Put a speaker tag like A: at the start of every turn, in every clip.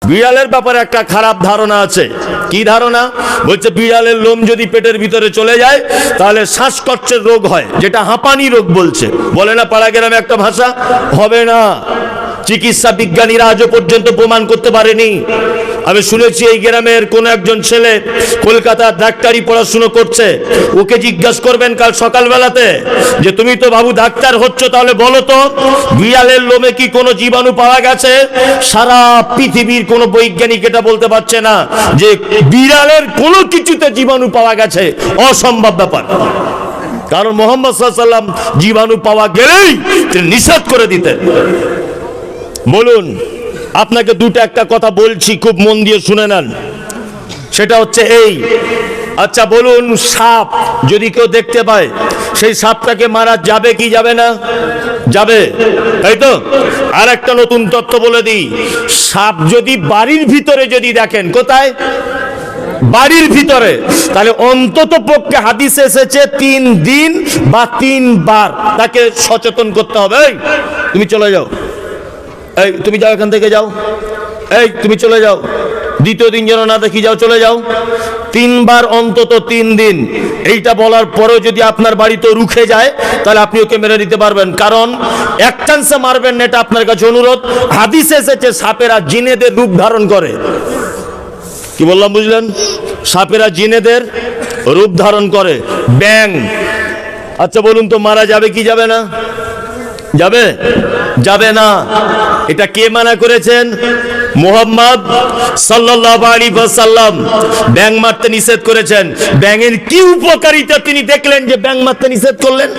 A: বিড়ালের ব্যাপারে একটা খারাপ ধারণা আছে। কি ধারণা? বলছে বিড়ালের লোম যদি পেটের ভিতরে চলে যায় তাহলে শ্বাসকষ্টের রোগ হয়, যেটা হাঁপানি রোগ বলছে। বলে না পাড়া গ্রামে একটা ভাষা, হবে না। চিকিৎসা বিজ্ঞানীরা আজও পর্যন্ত প্রমাণ করতে পারেনি। আমি শুনেছি এই গ্রামের কোন একজন ছেলে কলকাতার ডাক্তারি পড়াশুনো করছে, ওকে জিজ্ঞাসা করবেন কাল সকালবেলাতে যে তুমি তো বাবু ডাক্তার হচ্ছ, তাহলে বলো তো বিড়ালের লোমে কি কোনো জীবাণু পাওয়া গেছে? সারা পৃথিবীর কোনো বৈজ্ঞানিক এটা বলতে পারছে না যে বিড়ালের কোনো কিছুতে জীবাণু পাওয়া গেছে। অসম্ভব ব্যাপার। কারণ মুহাম্মদ সাল্লাল্লাহু আলাইহি ওয়াসাল্লাম জীবাণু পাওয়া গেলেই তিনি নিষেধ করে দিতেন। বলুন, আপনাকে দুটো একটা কথা বলছি, খুব মন দিয়ে শুনে নেন। সেটা হচ্ছে এই, আচ্ছা বলুন, সাপ যদি কেউ দেখতে পায়, সেই সাপটাকে মারা যাবে কি যাবে না? যাবে, তাই তো? আর একটা নতুন তথ্য বলে দিই, সাপ যদি বাড়ির ভিতরে যদি দেখেন, কোথায়? বাড়ির ভিতরে, তাহলে অন্তত পক্ষে হাদিসে এসেছে 3 দিন বা 3 বার তাকে সচেতন করতে হবে। এই তুমি চলে যাও, এই তুমি যাও, এখান থেকে যাও, এই তুমি চলে যাও, দ্বিতীয় দিন যেন না দেখি, যাও চলে যাও। 3 বার অন্তত 3 দিন। এইটা বলার পরেও যদি আপনার বাড়িতে রুখে যায় তাহলে আপনি ওকে মেরে দিতে পারবেন। কারণ এক চান্সে মারবেন না, এটা আপনার কাছে অনুরোধ। হাদিসে এসেছে সাপেরা জিনেদের রূপ ধারণ করে। কি বললাম বুঝলেন? সাপেরা জিনেদের রূপ ধারণ করে। ব্যাং, আচ্ছা বলুন তো মারা যাবে কি যাবে না? যাবে? যাবে না। এটা কে মানা করেছেন? মুহাম্মদ সাল্লাল্লাহু আলাইহি ওয়াসাল্লাম ব্যাং মারতে নিষেধ করেছেন। ব্যাঙের কি উপকারিতা তিনি দেখলেন যে ব্যাং মারতে নিষেধ করলেন?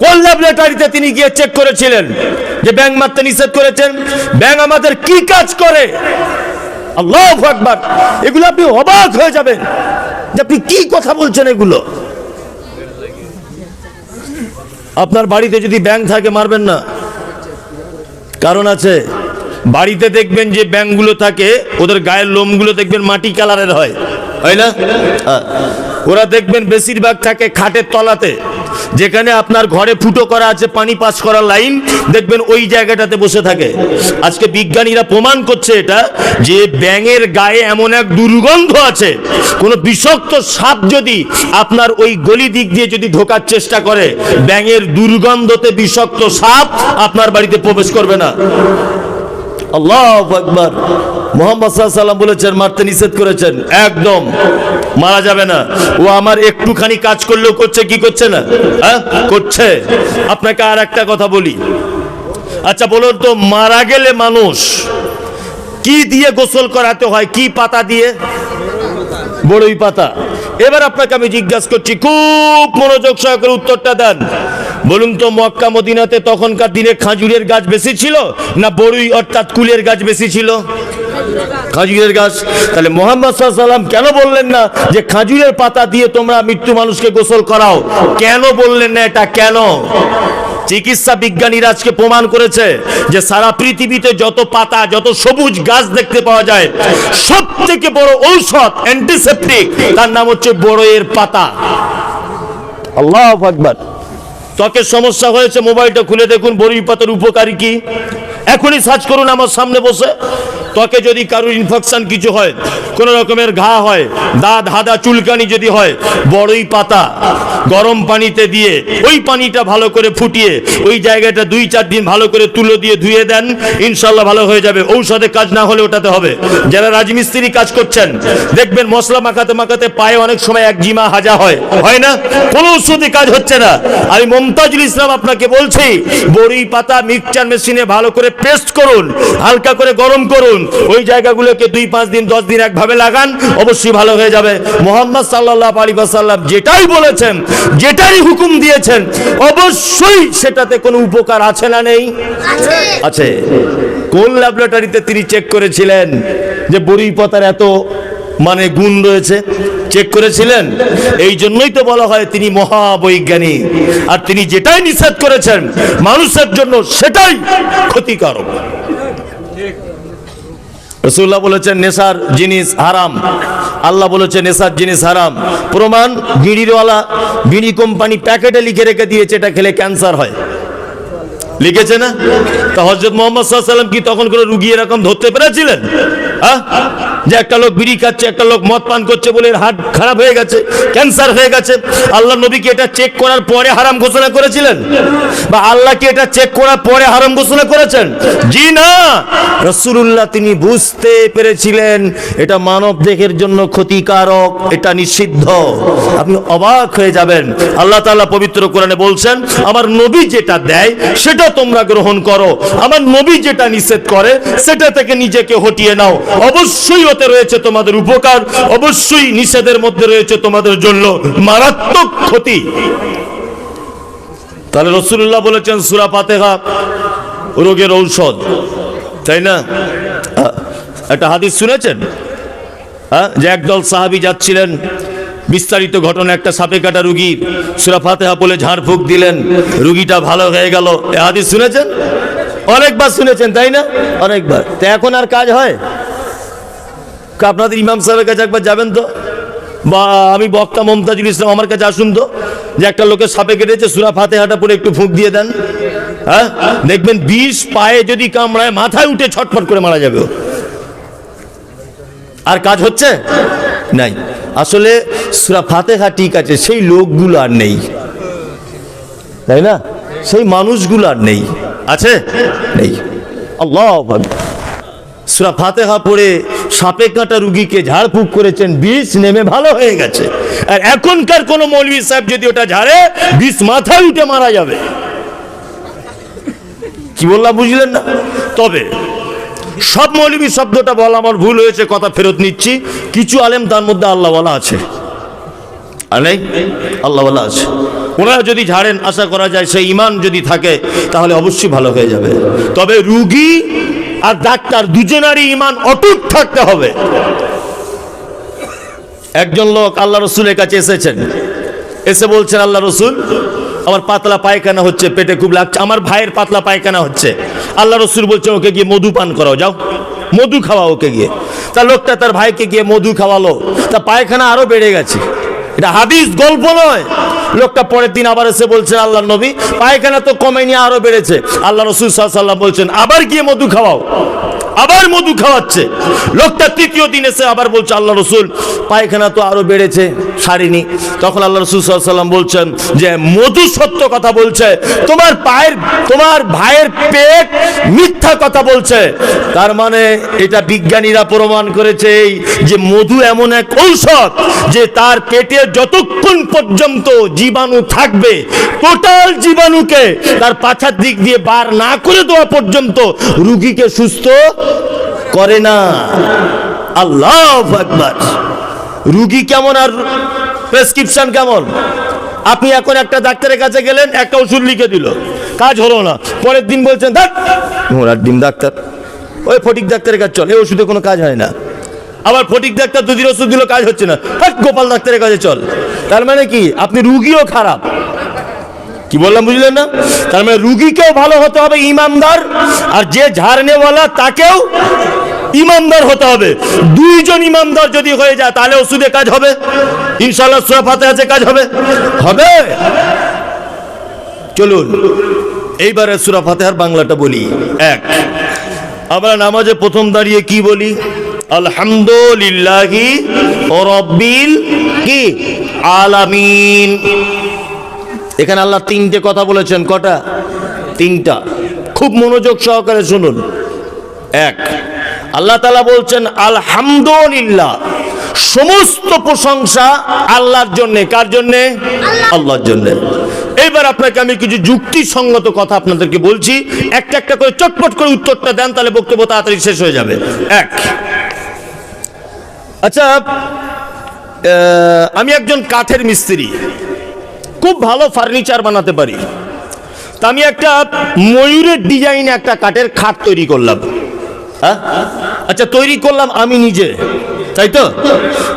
A: কোন ল্যাবরেটরিতে তিনি গিয়ে চেক করেছিলেন যে ব্যাং মারতে নিষেধ করেছেন? ব্যাং আমাদের কি কাজ করে? আল্লাহু আকবার! এগুলো আপনি অবাক হয়ে যাবেন যে আপনি কি কথা বলছেন এগুলো। আপনার বাড়িতে যদি ব্যাঙ থাকে মারবেন না, কারণ আছে। বাড়িতে দেখবেন যে ব্যাঙগুলো থাকে, ওদের গায়ের লোমগুলো দেখবেন মাটি কালারের হয়, হয় না? ওরা দেখবেন বেশিরভাগ থাকে খাটের তলাতে, যেখানে আপনার ঘরে ফুটো করা আছে, পানি পাস করার লাইন, দেখবেন ওই জায়গাটাতে বসে থাকে। আজকে বিজ্ঞানীরা প্রমাণ করছে এটা, যে ব্যাঙের গায়ে এমন এক দুর্গন্ধ আছে, কোনো বিষাক্ত সাপ যদি আপনার ওই গলি দিক দিয়ে যদি ঢোকার চেষ্টা করে, ব্যাঙের দুর্গন্ধতে বিষাক্ত সাপ আপনার বাড়িতে প্রবেশ করবে না। আল্লাহু আকবার! মুহাম্মদ সাল্লাল্লাহু আলাইহি ওয়াসাল্লাম বলেছেন, মারতে নিষেধ করেছেন, একদম মারা যাবে না। ও আমার একটুখানি কাজ করলেও করছে, কি করছে না? হ্যাঁ, করছে। আপনাকে আর একটা কথা বলি, আচ্ছা বলুন তো মারা গেলে মানুষ কি দিয়ে গোসল করাতে হয়? কি পাতা দিয়ে? বড়ই পাতা। এবার আপনাকে আমি জিজ্ঞাসা করছি, খুব মনোযোগ সহকারে উত্তরটা দেন। বলুন তো মক্কা মদিনাতে তখনকার দিনে খাজুরের গাছ বেশি ছিল না বড়ই অর্থাৎ কুলের গাছ বেশি ছিল? খাজুরের গাছ। তাহলে মুহাম্মদ সাল্লাল্লাহু আলাইহি ওয়াসাল্লাম কেন বললেন না যে খাজুরের পাতা দিয়ে তোমরা মৃত্যু মানুষকে গোসল করাও? কেন বললেন না এটা? কেন? চিকিৎসা বিজ্ঞানীরা আজকে প্রমাণ করেছে যে সারা পৃথিবীতে যত পাতা, যত সবুজ গাছ দেখতে পাওয়া যায়, সব থেকে বড় ঔষধ, অ্যান্টিসেপটিক, তার নাম হচ্ছে বড়ইয়ের পাতা। আল্লাহু আকবার! ত্বকের সমস্যা হয়েছে, মোবাইলটা খুলে দেখুন বড়ই পাতার উপকারী কি। এখনই সার্চ করুন আমার সামনে বসে। ত্বকে যদি কারোর ইনফেকশন কিছু হয়, কোন রকমের ঘা হয়, দাঁত হাদা চুলকানি যদি হয়, বড়ই পাতা গরম পানিতে দিয়ে ওই পানিটা ভালো করে ফুটিয়ে ওই জায়গাটা 2-4 দিন ভালো করে তুলো দিয়ে ধুয়ে দেন, ইনশাল্লাহ ভালো হয়ে যাবে। ঔষধে কাজ না হলে ওটাতে হবে। যারা রাজমিস্ত্রি কাজ করছেন দেখবেন মশলা মাখাতে মাখাতে পায়ে অনেক সময় একজিমা হাজা হয়, হয় না? কোনো ওষুধে কাজ হচ্ছে না। আমি মমতাজুল ইসলাম আপনাকে বলছি, বড়ই পাতা মিক্সচার মেশিনে ভালো করে পেস্ট করুন, হালকা করে গরম করুন, ওই জায়গাগুলোকে 2-5 দিন 10 দিন একভাবে লাগান, অবশ্যই ভালো হয়ে যাবে। মুহাম্মদ সাল্লাল্লাহু আলাইহি ওয়াসাল্লাম যেটাই বলেছেন, যেটাই হুকুম দিয়েছেন, অবশ্যই সেটাতে কোনো উপকার আছে না নেই? আছে। কোন ল্যাবরেটরিতে তিনি চেক করেছিলেন যে বড়ই পাতার এত মানে গুণ রয়েছে? চেক করেছিলেন। এই জন্যই তো বলা হয় তিনি মহাবৈজ্ঞানিক। আর তিনি যেটাই নিষেধ করেছেন মানুষের জন্য সেটাই ক্ষতিকারক। রাসূলুল্লাহ বলেছেন নেশার জিনিস হারাম, আল্লাহ বলেছে নেশার জিনিস হারাম। প্রমাণ, বিড়িওয়ালা বিড়ি কোম্পানি প্যাকেটে লিখে রেখে দিয়েছে এটা খেলে ক্যান্সার হয়, লিখেছে না? তা হযরত মুহাম্মদ সাল্লাল্লাহু আলাইহি সাল্লাম কি তখন কোনো রুগী এরকম ধরতে পেরেছিলেন? যে একটা লোক বিড়ি খাচ্ছে, একটা লোক মদ পান করছে বলে হার্ট খারাপ হয়ে গেছে, ক্যান্সার হয়ে গেছে, আল্লাহ নবী কি এটা চেক করার পরে হারাম ঘোষণা করেছিলেন? বা আল্লাহ কি এটা চেক করার পরে হারাম ঘোষণা করেছেন? জি না, রাসূলুল্লাহ তিনি বুঝতে পেরেছিলেন এটা মানব দেহের জন্য ক্ষতিকারক, এটা নিষিদ্ধ। আপনি অবাক হয়ে যাবেন, আল্লাহ তাআলা পবিত্র কোরআনে বলছেন আমার নবী যেটা দেয় সেটা তোমরা গ্রহণ করো, আমার নবী যেটা নিষেধ করে সেটা থেকে নিজেকে হটিয়ে নাও। অবশ্যই ওতে রয়েছে তোমাদের উপকার, অবশ্যই নিষেধের মধ্যে রয়েছে তোমাদের জন্য মারাত্মক ক্ষতি। তাহলে রাসূলুল্লাহ বলেছেন সূরা ফাতিহা রোগের ঔষধ, তাই না? একটা হাদিস শুনেছেন যে একদল সাহাবী যাচ্ছিলেন, বিস্তারিত ঘটনা, একটা সাপে কাটা রুগী সূরা ফাতিহা বলে ঝাড়ফুঁক দিলেন, রুগীটা ভালো হয়ে গেল। এই হাদিস শুনেছেন? অনেকবার শুনেছেন, তাই না? অনেকবার। তো এখন আর কাজ হয়? আপনাদের ইমাম সাহেবের কাছে একবার যাবেন তো, বা আমি বক্তা মমতাজুল ইসলাম আমার কাছে আসুন তো, যে একটা লোকের সাপে কেটেছে সূরা ফাতিহাটা পড়ে একটু ফুঁক দিয়ে দেন। দেখবেন বিষ পায়ে যদি কামড়ায় মাথায় উঠে ছটফট করে মারা যাবে। আর কাজ হচ্ছে নাই। আসলে সূরা ফাতিহা ঠিক আছে, সেই লোকগুলো আর নেই, তাই না? সেই মানুষগুলো আর নেই, আছে? নেই। আল্লাহু আকবার। সূরা ফাতিহা পড়ে সাপে কাটা রুগীকে ঝাড়ফুঁক করেছেন, বিষ নেমে ভালো হয়ে গেছে। আর এখনকার কোন মৌলভী সাহেব যদি ওটা ঝাড়ে, বিষ মাথায় উঠে মারা যাবে। কি বললাম বুঝলেন না? তবে সব মৌলভী শব্দটা বলা আমার ভুল হয়েছে, কথা ফেরত নিচ্ছি। কিছু আলেম তার মধ্যে আল্লাহওয়ালা আছে, আর নেই? আল্লাহওয়ালা আছে। ওনারা যদি ঝাড়েন আশা করা যায় সেই ঈমান যদি থাকে তাহলে অবশ্যই ভালো হয়ে যাবে। তবে রুগী আর ডাক্তার দুজনেরই ঈমান অটুট থাকতে হবে। একজন লোক আল্লাহ রসুলের কাছে এসেছেন, এসে বলছেন আল্লাহ রসুল আমার পাতলা পায়খানা হচ্ছে, পেটে খুব লাগছে, আমার ভাইয়ের পাতলা পায়খানা হচ্ছে। আল্লাহ রসুল বলছেন ওকে গিয়ে মধু পান করাও, যাও মধু খাওয়া ওকে গিয়ে। তা লোকটা তার ভাইকে গিয়ে মধু খাওয়ালো, তা পায়খানা আরো বেড়ে গেছে। এটা হাদিস, গল্প নয়। লোকটা পরের দিন আবার এসে বলছেন আল্লাহ নবী পায়খানা তো কমেনি, আরো বেড়েছে। আল্লাহ রসুল সাল্লাল্লাহু আলাইহি ওয়াসাল্লাম বলছেন আবার গিয়ে মধু খাওয়াও। আবার মধু খাওয়াচ্ছে। লোকটা তৃতীয় দিন এসে আবার বলছে আল্লাহ রসুল পায়খানা তো আরো বেড়েছে, সারিনি। তখন আল্লাহ রসুল সাল্লাল্লাহু আলাইহি ওয়াসাল্লাম বলছেন যে মধু সত্য কথা বলছে, তোমার ভাইয়ের পেট মিথ্যা কথা বলছে। তার মানে এটা বিজ্ঞানীরা প্রমাণ করেছে যে মধু এমন এক ঔষধ যে তার পেটে যতক্ষণ পর্যন্ত জীবাণু থাকবে, টোটাল জীবাণুকে তার পাছার দিক দিয়ে বার না করে দেওয়া পর্যন্ত রোগীকে সুস্থ করে না। আল্লাহু আকবার। রোগী কেমন আর প্রেসক্রিপশন কেমন? আপনি এখন একটা ডাক্তারের কাছে গেলেন, একটা ওষুধ লিখে দিল, কাজ হলো না। পরের দিন বলছেন দেখ মোরার ডিম ডাক্তার, ওই ফটিক ডাক্তারের কাছে চল, এই ওষুধে কোনো কাজ হয় না। আবার ফটিক ডাক্তার দুদিন ওষুধ দিল, কাজ হচ্ছে না, গোপাল ডাক্তারের কাছে চল। তার মানে কি আপনি রুগীও খারাপ। কি বললাম বুঝলেন না? তার মানে রুগীকেও ভালো হতে হবে, ইমানদার, আর যে ঝাড়নেওয়ালা তাকেও ইমানদার হতে হবে। দুইজন ইমানদার যদি হয়ে যায় তাহলে ওষুধে কাজ হবে ইনশাআল্লাহ। সূরা ফাতিহাতে কাজ হবে, হবে। চলুন এইবারে সূরা ফাতিহার বাংলাটা বলি। এক, আমরা নামাজে প্রথম দাঁড়িয়ে কি বলি? আলহামদুলিল্লাহি রাব্বিল কি আলামিন। এখানে আল্লাহ তিনটে কথা বলেছেন। কটা? তিনটা। খুব মনোযোগ সহকারে শুনুন। এক, আল্লাহ তাআলা বলছেন আলহামদুলিল্লাহ, সমস্ত প্রশংসা আল্লাহর জন্য। কার জন্য? আল্লাহর জন্য। এইবার আপনাকে আমি কিছু যুক্তিসঙ্গত কথা আপনাদেরকে বলছি, একটা একটা করে চটপট করে উত্তরটা দেন, তাহলে বক্তব্য তাড়াতাড়ি শেষ হয়ে যাবে। এক, আচ্ছা আমি একজন কাঠের মিস্ত্রি, খুব ভালো ফার্নিচার বানাতে পারি। তা আমি একটা ময়ূরের ডিজাইনে একটা কাঠের খাট তৈরি করলাম। হ্যাঁ, আচ্ছা তৈরি করলাম আমি নিজে, তাই তো?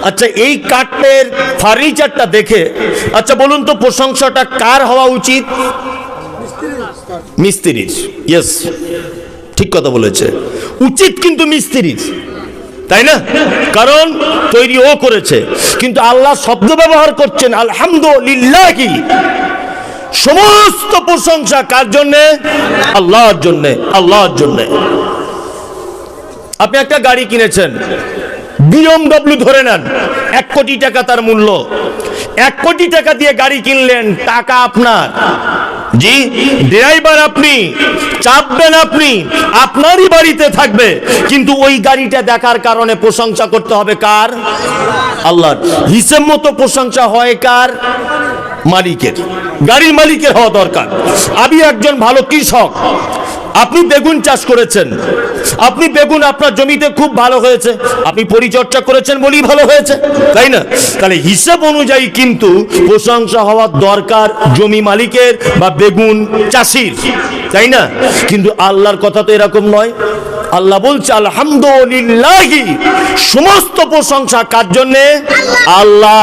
A: আচ্ছা এই কাঠের ফার্নিচারটা দেখে আচ্ছা বলুন তো প্রশংসাটা কার হওয়া উচিত? মিস্ত্রির। ইয়েস, ঠিক কথা বলেছে, উচিত কিন্তু মিস্ত্রির, তাই না? কারণ তৈরি ও করেছে। কিন্তু আল্লাহ শব্দ ব্যবহার করছেন আলহামদুলিল্লাহি, সমস্ত প্রশংসা কার জন্যে? আল্লাহর জন্যে, আল্লাহর জন্যে। আপনি একটা গাড়ি কিনেছেন, BMW ধরে নেন, 1 কোটি টাকা তার মূল্য। 1 কোটি টাকা দিয়ে গাড়ি কিনলেন, টাকা আপনার, জি, ড্রাইভার আপনি, চাপবেন আপনি, আপনারই বাড়িতে থাকবে, কিন্তু ওই গাড়িটা দেখার কারণে প্রশংসা করতে হবে কার? আল্লাহর। হিসেব মতো প্রশংসা হয় কার? মালিকের, গাড়ির মালিকের হওয়া দরকার। আমি একজন ভালো কৃষক, আপনি বেগুন চাষ করেছেন, আপনি বেগুন আপনার জমিতে খুব ভালো হয়েছে, আপনি পরিচর্যা করেছেন বলেই ভালো হয়েছে, তাই না? তাহলে হিসাব অনুযায়ী কিন্তু প্রশংসা হওয়ার দরকার জমি মালিকের বা বেগুন চাষির, তাই না? কিন্তু আল্লাহর কথা তো এরকম নয়। আল্লাহ বলছে আলহামদুলিল্লাহি, সমস্ত প্রশংসা কার জন্যে? আল্লাহ,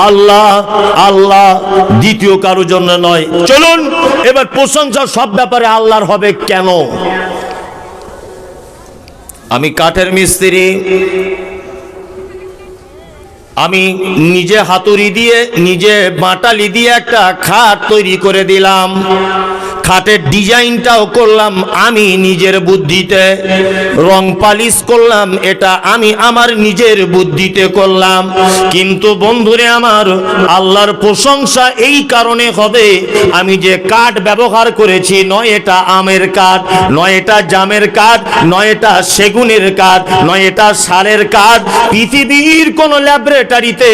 A: আল্লাহ, আল্লাহ, দ্বিতীয় কারোর জন্য নয়। চলুন এবার প্রশংসা সব ব্যাপারে আল্লাহর হবে কেন? আমি কাঠের মিস্ত্রি, আমি নিজে হাতুড়ি দিয়ে, নিজে বাটালি দিয়ে একটা খাট তৈরি করে দিলাম, খাটের ডিজাইনটাও করলাম আমি নিজের বুদ্ধিতে, রং পালিশ করলাম এটা আমি আমার নিজের বুদ্ধিতে করলাম। কিন্তু বন্ধুরে আমার, আল্লাহর প্রশংসা এই কারণে হবে আমি যে কাঠ ব্যবহার করেছি, নয় এটা আমের কাঠ, নয় এটা জামের কাঠ, নয় এটা সেগুনের কাঠ, নয় এটা শালের কাঠ। পৃথিবীর কোন ল্যাবরেটরিতে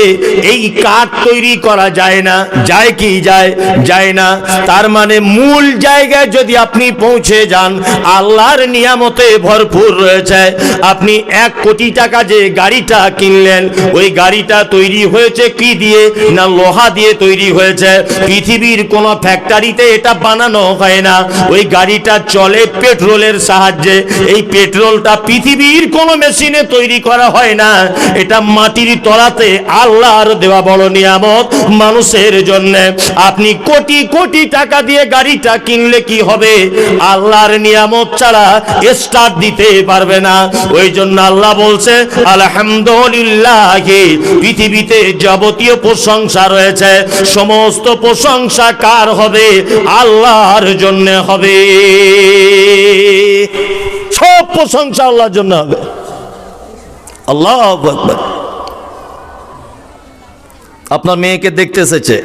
A: এই কাঠ তৈরি করা যায় না। যায় কি? যায় না। তার মানে মূল জায়গায় যদি আপনি পৌঁছে যান, আল্লাহর নিয়ামতে ভরপুর রয়েছে। আপনি 1 কোটি টাকা যে গাড়িটা কিনলেন, ওই গাড়িটা তৈরি হয়েছে কি দিয়ে? না লোহা দিয়ে তৈরি হয়েছে। পৃথিবীর কোন ফ্যাক্টরিতে এটা বানানো হয় না। ওই গাড়িটা চলে পেট্রোলের সাহায্যে। এই পেট্রোলটা পৃথিবীর কোন মেশিনে তৈরি করা হয় না। এটা মাটির তলাতে আল্লাহর দেওয়া বড় নিয়ামত মানুষের জন্য। আপনি কোটি কোটি টাকা দিয়ে গাড়িটা কিনলে কি হবে? আল্লাহর নিয়ামত ছাড়া স্টার্ট দিতে পারবে না। ওই জন্য আল্লাহ বলছে আলহামদুলিল্লাহ, পৃথিবীতে যাবতীয় প্রশংসা রয়েছে, সমস্ত প্রশংসা কার হবে? আল্লাহর জন্য হবে। সব প্রশংসা আল্লাহর জন্য হবে। আল্লাহু আকবার। আপনার মেয়েকে দেখতে এসেছে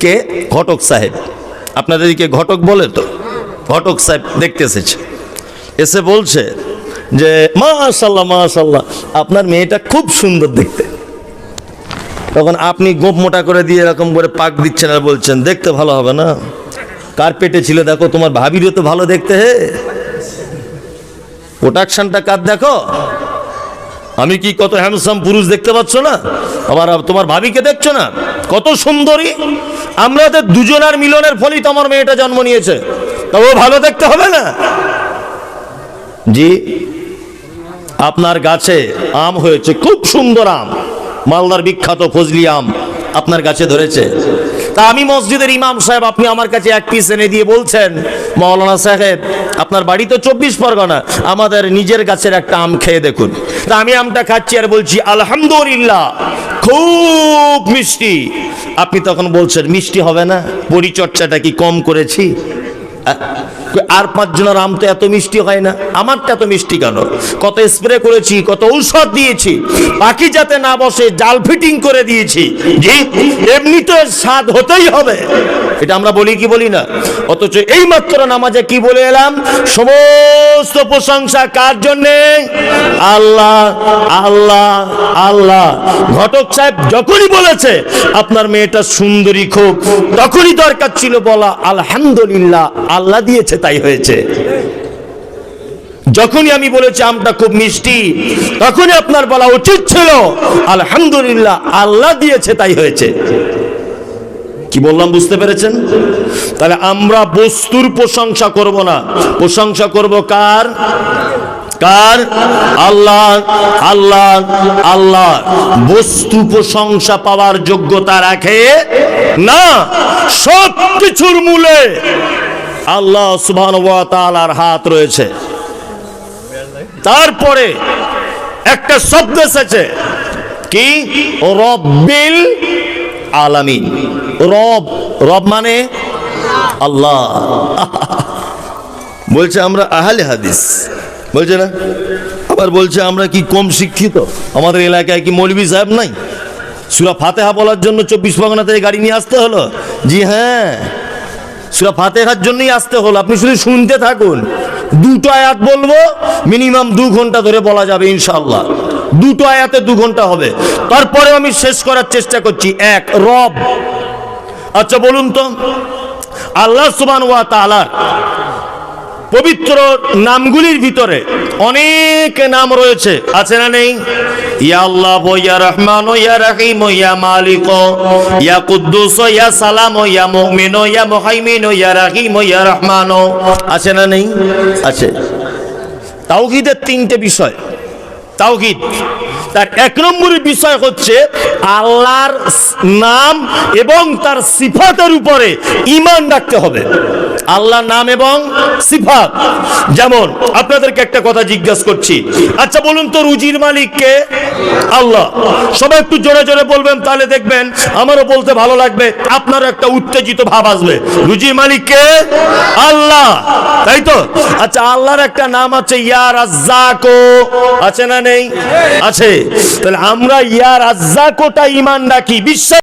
A: কে? ঘটক সাহেব। আপনাদের দিকে ঘটক বলে তো? ঘটক সাহেব দেখতে এসেছে, এসে বলছে যে মাশাআল্লাহ মাশাআল্লাহ, আপনার মেয়েটা খুব সুন্দর দেখতে। তখন আপনি গোপ মোটা করে দিয়ে এরকম করে পাক দিচ্ছেন আর বলছেন দেখতে ভালো হবে না, কার পেটে ছিল দেখো, তোমার ভাবিরও তো ভালো দেখতে, হে প্রোডাকশনটা কার দেখো। আমি কি কত হ্যান্ডসাম পুরুষ দেখতে পাচ্ছ না? আবার তোমার ভাবিকে দেখছো না কত সুন্দরী? আমরা তো দুজনের মিলনের ফলেই তোমার মেয়েটা জন্ম নিয়েছে, তা ও ভালো দেখতে হবে না? জি, আপনার গাছে আম হয়েছে, খুব সুন্দর আম, মালদার বিখ্যাত ফজলি আম আপনার গাছে ধরেছে। তা আমি মসজিদের ইমাম সাহেব, আপনি আমার কাছে 1 পিস এনে দিয়ে বলছেন মাওলানা সাহেব আপনার বাড়ি তো 24 পরগনা, আমাদের নিজের গাছের একটা আম খেয়ে দেখুন। তা আমি আমটা খাচ্ছি আর বলছি আলহামদুলিল্লাহ খুব মিষ্টি। আপনি তখন বলছেন মিষ্টি হবে না, পরিচর্যাটা কি কম করেছি? আর 5 জনের আম তো এত মিষ্টি হয় না, আমারটা এত মিষ্টি কেন? কত স্প্রে করেছি, কত ঔষধ দিয়েছি, পাখি যাতে না বসে জাল ফিটিং করে দিয়েছি। জি, এমনি তো স্বাদ হতেই হবে, এটা আমরা বলি কি বলি না? অথচ এই মাত্র নামাজে কি বলে এলাম? সমস্ত প্রশংসা কার জন্যে? আল্লাহ, আল্লাহ, আল্লাহ। ঘটক সাহেব যখনই বলেছে আপনার মেয়েটা সুন্দরী খুব, তখনই দরকার ছিল বলা আলহামদুলিল্লাহ, আল্লাহ দিয়েছে তাই হয়েছে। যখনই আমি বলেছি আমটা খুব মিষ্টি, তখনই আপনার বলা উচিত ছিল আলহামদুলিল্লাহ, আল্লাহ দিয়েছে তাই হয়েছে। কি বললাম বুঝতে পেরেছেন? তাহলে আমরা বস্তুর প্রশংসা করব না, প্রশংসা করব কার? কার? আল্লাহ, আল্লাহ, আল্লাহ। বস্তু প্রশংসা পাওয়ার যোগ্যতা রাখে না। সব কিছুর মূলে আল্লাহ সুবহানাহু ওয়া তাআলার হাত রয়েছে। তারপরে একটা শব্দ এসেছে কি? রব্বিল আলামিন। রব, রব মানে আল্লাহ বলছে আমরা আহলে হাদিস, বলছে না? আবার বলছে আমরা কি কম শিক্ষিত? আমাদের এলাকায় কি মৌলভী সাহেব নাই? সূরা ফাতিহা বলার জন্য 24 পরগনা থেকে গাড়ি নিয়ে আসতে হলো? জি হ্যাঁ, সূরা ফাতিহার জন্যই আসতে হলো। আপনি শুধু শুনতে থাকুন, দুটো আয়াত বলবো, মিনিমাম 2 ঘন্টা ধরে বলা যাবে ইনশাআল্লাহ। দুটো আয়াতে 2 ঘন্টা হবে। তারপরে আমি শেষ করার চেষ্টা করছি। এক, রব। আচ্ছা বলুন তো, আল্লাহ সুবহানাহু ওয়া তাআলার পবিত্র নামগুলির ভিতরে অনেক নাম রয়েছে, আছে না নেই? ইয়া আল্লাহ, ইয়া রহমান, ইয়া রহিম, ইয়া মালিক, ইয়া কুদ্দুস, ইয়া সালাম, ইয়া মুমিন, ইয়া মুহাইমিন, ইয়া রহিম, ইয়া রহমান, আছে না নেই? আছে। তাওহীদের 3টে বিষয়। তাওহীদ তার 1 নম্বরের বিষয় হচ্ছে আল্লাহর নাম এবং তার সিফাতের উপরে ঈমান রাখতে হবে। আল্লাহর নাম এবং সিফাত। যেমন আপনাদেরকে একটা কথা জিজ্ঞাসা করছি, আচ্ছা বলুন তো রুজির মালিক কে? আল্লাহ। সবাই একটু জোরে জোরে বলবেন, তাহলে দেখবেন আমারও বলতে ভালো লাগবে, আপনারও একটা উত্তেজিত ভাব আসবে। রুজির মালিক কে? আল্লাহ, তাই তো? আচ্ছা, আল্লাহর একটা নাম আছে ইয়া রাজ্জাক, আছে না নেই? আছে। তাহলে আমরা ইয়া রাজ্জাকটা ঈমান রাখি, বিশ্বাস